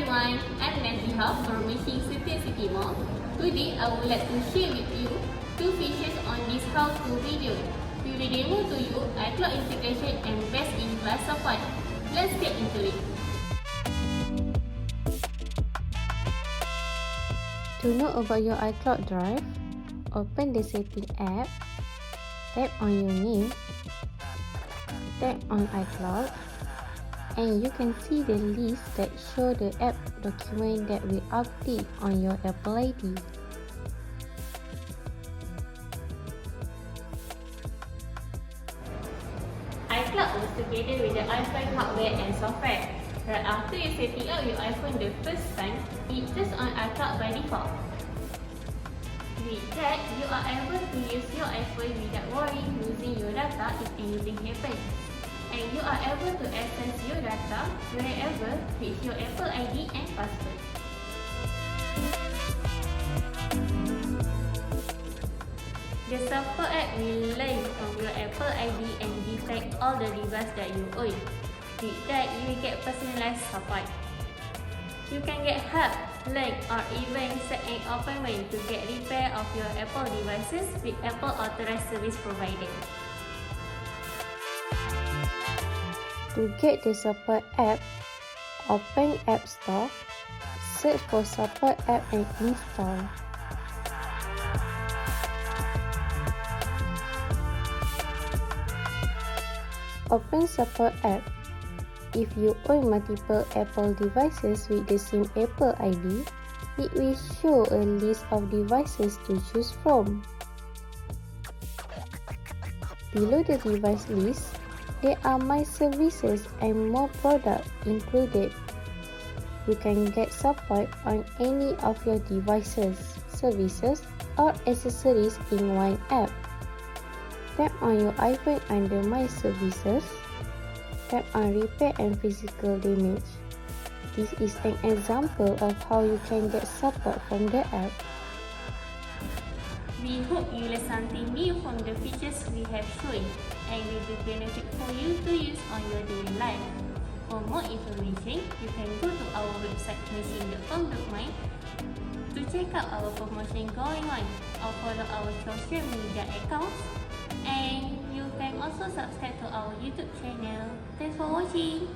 everyone, I'm Najihah from Machine City Mall. Today, I would like to share with you 2 features on this how-to video. We will demo to you iCloud integration and best-in-class support. Let's get into it. To know about your iCloud drive, open the Setting app, tap on your name, tap on iCloud, and you can see the list that show the app document that will update on your Apple ID. iCloud works together with the iPhone hardware and software. Right after you setting up your iPhone the first time, it turns on iCloud by default. With that, you are able to use your iPhone without worrying losing your data if anything happens. And you are able to access your data wherever with your Apple ID and password. The support app will learn from your Apple ID and detect all the devices that you own. With that, you will get personalized support. You can get help, learn, or even set an appointment to get repair of your Apple devices with Apple authorized service provider. To get the support app, open App Store, search for support app and install. Open support app. If you own multiple Apple devices with the same Apple ID, it will show a list of devices to choose from. Below the device list, there are My Services and more products included. You can get support on any of your devices, services, or accessories in one app. Tap on your iPhone under My Services. Tap on Repair and Physical Damage. This is an example of how you can get support from the app. We hope you learn something new from the features we have shown and will be benefit for you to use on your daily life. For more information, you can go to our website machine.com.my to check out our promotion going on or follow our social media accounts, and you can also subscribe to our YouTube channel. Thanks for watching.